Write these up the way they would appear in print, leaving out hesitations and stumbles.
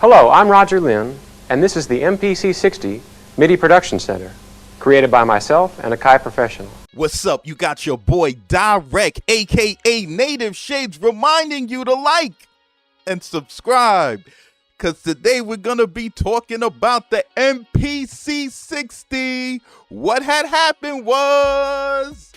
Hello, I'm Roger Lynn, and this is the MPC-60 MIDI Production Center, created by myself and a Kai professional. What's up? You got your boy Dyreck, aka Native Shades, reminding you to like and subscribe, because today we're gonna be talking about the MPC-60. What had happened was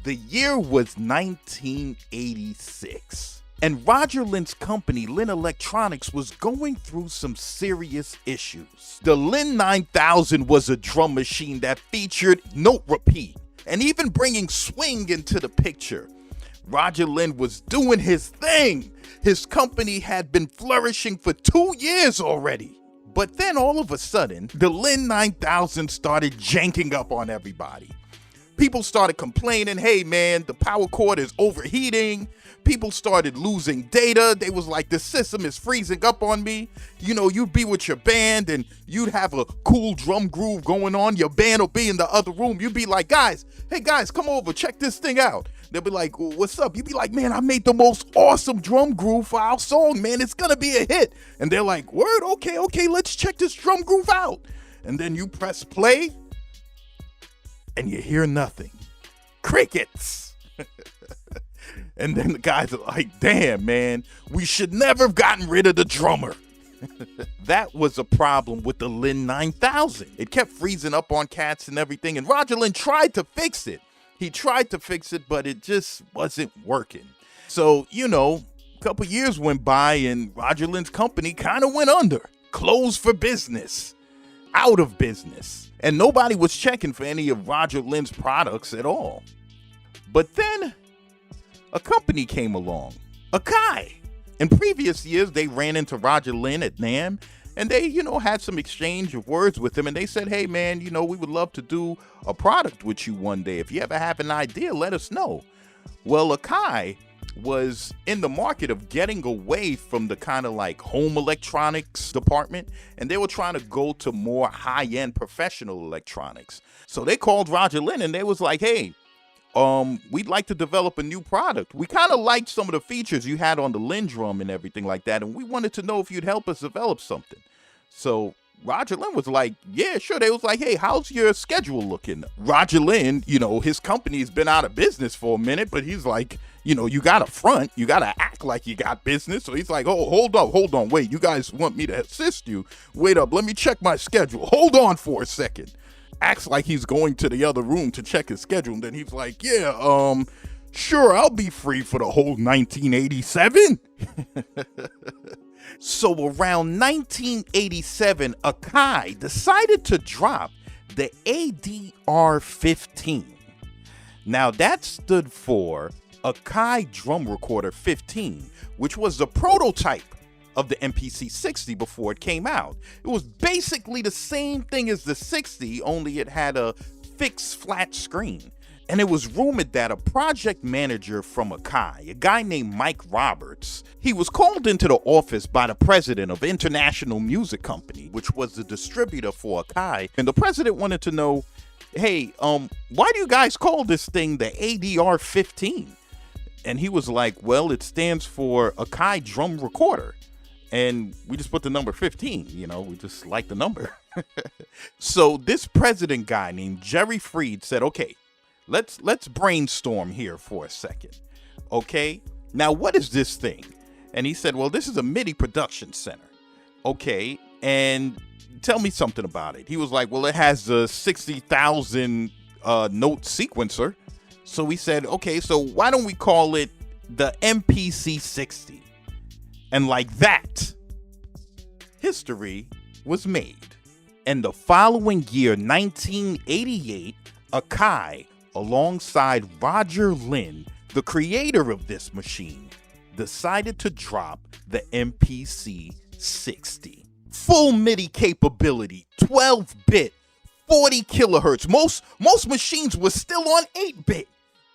the year was 1986. And Roger Lynn's company, Lynn Electronics, was going through some serious issues. The Lynn 9000 was a drum machine that featured note repeat and even bringing swing into the picture. Roger Lynn was doing his thing. His company had been flourishing for 2 years already. But then all of a sudden, the Lynn 9000 started janking up on everybody. People started complaining, hey man, the power cord is overheating. People started losing data. They was like, the system is freezing up on me. You know, you'd be with your band and you'd have a cool drum groove going on. Your band will be in the other room. You'd be like, guys, hey guys, come over, check this thing out. They'll be like, what's up? You'd be like, man, I made the most awesome drum groove for our song, man. It's gonna be a hit. And they're like, word, okay, let's check this drum groove out. And then you press play and you hear nothing. Crickets. And then the guys are like, damn, man, we should never have gotten rid of the drummer. That was a problem with the Lynn 9000. It kept freezing up on cats and everything, and Roger Lynn tried to fix it. He tried to fix it, but it just wasn't working. So, you know, a couple years went by, and Roger Lynn's company kind of went under. Closed for business. Out of business. And nobody was checking for any of Roger Lynn's products at all. But then a company came along, Akai. In previous years, they ran into Roger Lynn at NAMM, and they, had some exchange of words with him, and they said, hey man, we would love to do a product with you one day. If you ever have an idea, let us know. Well, Akai was in the market of getting away from the kind of like home electronics department, and they were trying to go to more high-end professional electronics. So they called Roger Lynn and they was like, hey, we'd like to develop a new product. We kind of liked some of the features you had on the Lynn drum and everything like that, and we wanted to know if you'd help us develop something. So Roger Lynn was like, yeah, sure. They was like, hey, how's your schedule looking? Roger Lynn, his company's been out of business for a minute, but he's like, you got to front, you got to act like you got business. So he's like, oh, hold on, wait, you guys want me to assist you? Wait up, let me check my schedule. Hold on for a second. Acts like he's going to the other room to check his schedule. And then he's like, yeah, sure, I'll be free for the whole 1987. So around 1987, Akai decided to drop the ADR-15. Now that stood for Akai Drum Recorder 15, which was the prototype of the MPC-60 before it came out. It was basically the same thing as the 60, only it had a fixed flat screen. And it was rumored that a project manager from Akai, a guy named Mike Roberts, he was called into the office by the president of International Music Company, which was the distributor for Akai. And the president wanted to know, hey, why do you guys call this thing the ADR-15? And he was like, well, it stands for Akai Drum Recorder. And we just put the number 15, we just like the number. So this president guy named Jerry Freed said, okay, let's brainstorm here for a second. Okay, now what is this thing? And he said, well, this is a MIDI production center. Okay, and tell me something about it. He was like, well, it has a 60,000 note sequencer. So we said, okay, so why don't we call it the MPC-60? And like that, history was made. And the following year, 1988, Akai, alongside Roger Lynn, the creator of this machine, decided to drop the MPC-60. Full MIDI capability, 12-bit, 40 kilohertz. Most machines were still on 8-bit.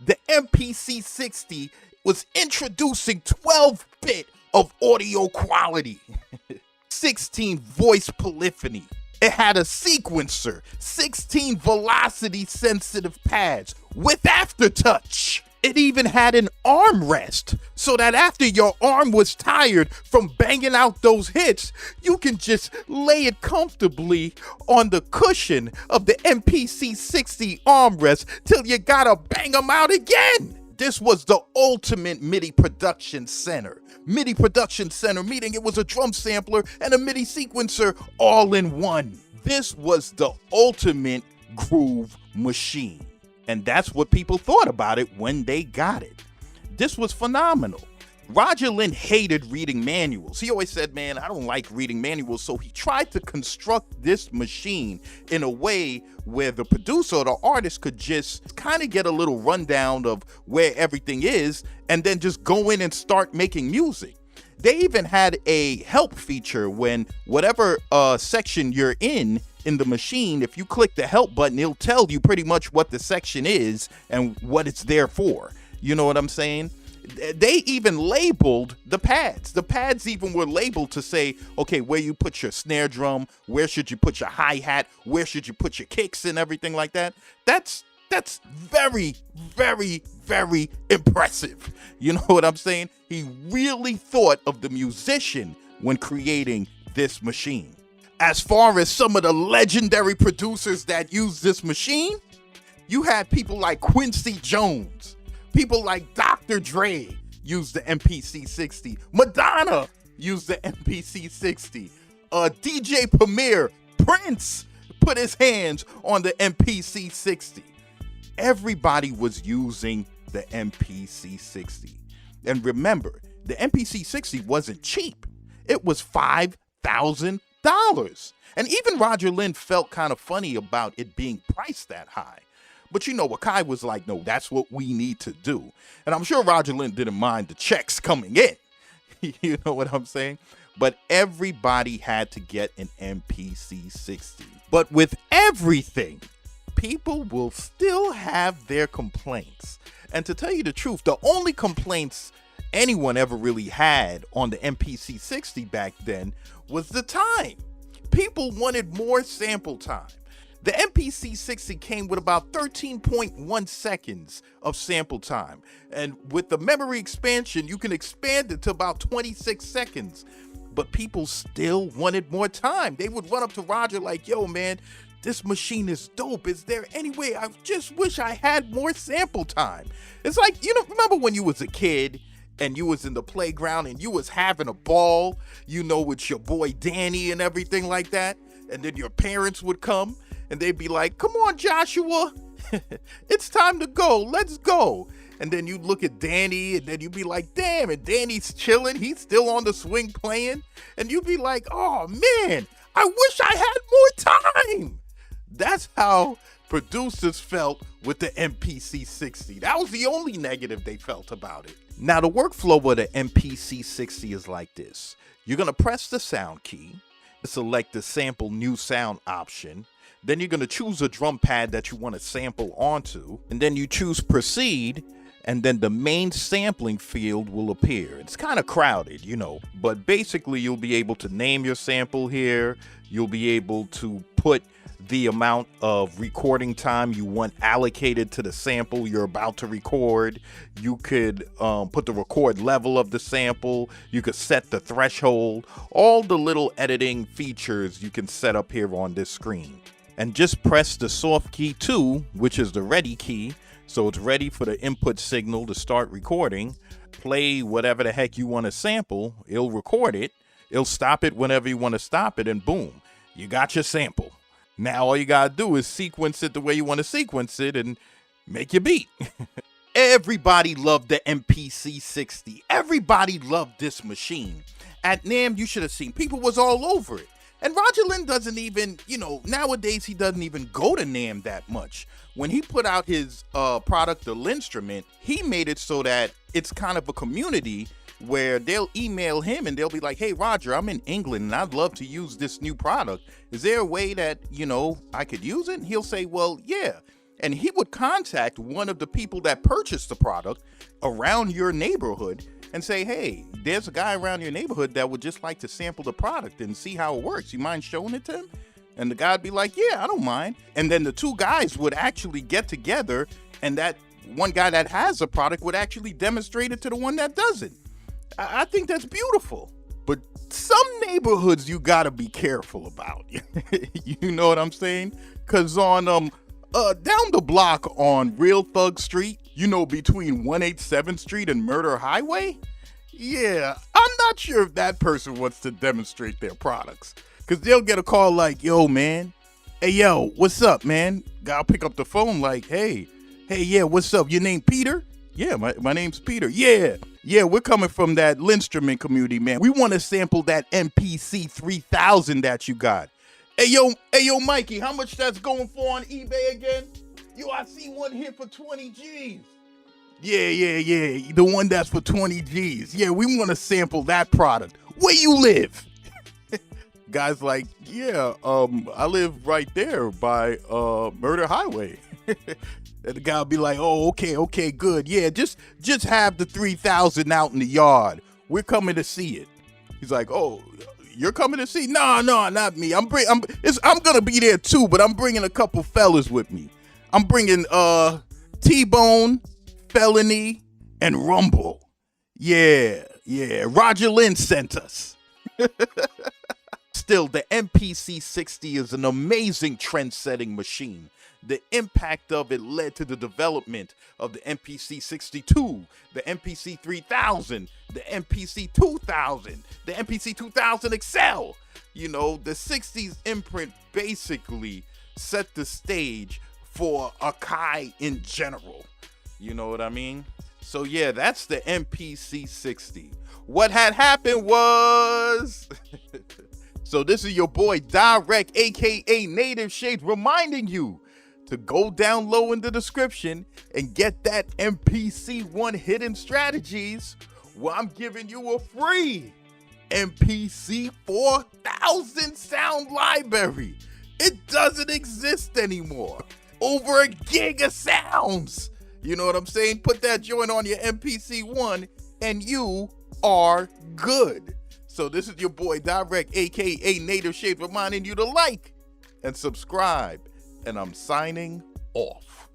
The MPC-60 was introducing 12-bit of audio quality. 16 voice polyphony. It had a sequencer, 16 velocity sensitive pads with aftertouch. It even had an armrest so that after your arm was tired from banging out those hits, you can just lay it comfortably on the cushion of the MPC-60 armrest till you gotta bang them out again. This was the ultimate MIDI production center. MIDI production center, meaning it was a drum sampler and a MIDI sequencer all in one. This was the ultimate groove machine. And that's what people thought about it when they got it. This was phenomenal. Roger Lynn hated reading manuals. He always said, man, I don't like reading manuals. So he tried to construct this machine in a way where the producer or the artist could just kind of get a little rundown of where everything is and then just go in and start making music. They even had a help feature when whatever section you're in the machine, if you click the help button, it'll tell you pretty much what the section is and what it's there for. You know what I'm saying? They even labeled the pads. The pads even were labeled to say, okay, where you put your snare drum, where should you put your hi-hat, where should you put your kicks and everything like that. That's very, very, very impressive. You know what I'm saying? He really thought of the musician when creating this machine. As far as some of the legendary producers that used this machine, you had people like Quincy Jones, people like Dr. Dre used the MPC-60, Madonna used the MPC-60, DJ Premier, Prince put his hands on the MPC-60. Everybody was using the MPC-60. And remember, the MPC-60 wasn't cheap. It was $5,000. And even Roger Lynn felt kind of funny about it being priced that high. But you know, Akai was like, no, that's what we need to do. And I'm sure Roger Lynn didn't mind the checks coming in. You know what I'm saying? But everybody had to get an MPC-60. But with everything, people will still have their complaints. And to tell you the truth, the only complaints anyone ever really had on the MPC-60 back then was the time. People wanted more sample time. The MPC-60 came with about 13.1 seconds of sample time. And with the memory expansion, you can expand it to about 26 seconds. But people still wanted more time. They would run up to Roger like, yo, man, this machine is dope. Is there any way? I just wish I had more sample time. It's like, you know, remember when you was a kid and you was in the playground and you was having a ball, you know, with your boy Danny and everything like that? And then your parents would come and they'd be like, come on, Joshua, it's time to go. Let's go. And then you'd look at Danny and then you'd be like, damn, and Danny's chilling. He's still on the swing playing. And you'd be like, oh, man, I wish I had more time. That's how producers felt with the MPC-60. That was the only negative they felt about it. Now, the workflow of the MPC-60 is like this. You're going to press the sound key, select the sample new sound option. Then you're going to choose a drum pad that you want to sample onto. And then you choose proceed. And then the main sampling field will appear. It's kind of crowded, you know, but basically you'll be able to name your sample here. You'll be able to put the amount of recording time you want allocated to the sample you're about to record. You could put the record level of the sample. You could set the threshold. All the little editing features you can set up here on this screen. And just press the soft key 2, which is the ready key. So it's ready for the input signal to start recording. Play whatever the heck you want to sample. It'll record it. It'll stop it whenever you want to stop it. And boom, you got your sample. Now all you got to do is sequence it the way you want to sequence it and make your beat. Everybody loved the MPC-60. Everybody loved this machine. At NAMM, you should have seen people was all over it. And Roger Lynn doesn't even, you know, nowadays he doesn't even go to NAMM that much. When he put out his product, the Linstrument, he made it so that it's kind of a community where they'll email him and they'll be like, hey, Roger, I'm in England and I'd love to use this new product. Is there a way that, you know, I could use it? And he'll say, well, yeah. And he would contact one of the people that purchased the product around your neighborhood and say, hey, there's a guy around your neighborhood that would just like to sample the product and see how it works. You mind showing it to him? And the guy'd be like, yeah, I don't mind. And then the two guys would actually get together and that one guy that has a product would actually demonstrate it to the one that doesn't. I think that's beautiful. But some neighborhoods you gotta be careful about. You know what I'm saying? Cause on down the block on Real Thug Street, you know, between 187th Street and Murder Highway, yeah, I'm not sure if that person wants to demonstrate their products. Cause they'll get a call like, yo, man, hey, yo, what's up, man? I'll pick up the phone like, hey, yeah, what's up? Your name Peter? Yeah, my name's Peter. Yeah, we're coming from that Linstrument community, man. We want to sample that MPC 3000 that you got. Hey, yo, Mikey, how much that's going for on eBay again? Yo, I see one here for 20 G's. Yeah, the one that's for 20 G's. Yeah, we want to sample that product. Where you live? Guy's like, yeah, I live right there by Murder Highway. And the guy will be like, oh, okay, good. Yeah, just have the 3000 out in the yard. We're coming to see it. He's like, oh, you're coming to see? No, not me. I'm gonna be there too, but I'm bringing a couple fellas with me. I'm bringing T-Bone, Felony, and Rumble. Yeah. Roger Lynn sent us. Still, the MPC 60 is an amazing trend-setting machine. The impact of it led to the development of the MPC 62, the MPC 3000, the MPC 2000, the MPC 2000 XL. You know, the 60s imprint basically set the stage for Akai in general. You know what I mean? So yeah, that's the MPC 60. What had happened was... So this is your boy Dyreck, aka Native Shades, reminding you to go down low in the description and get that MPC 1 Hidden Strategies, where I'm giving you a free MPC 4000 sound library. It doesn't exist anymore. Over a gig of sounds. You know what I'm saying? Put that joint on your MPC 1 and you are good. So this is your boy Dyreck, aka Native Shades, reminding you to like and subscribe. And I'm signing off.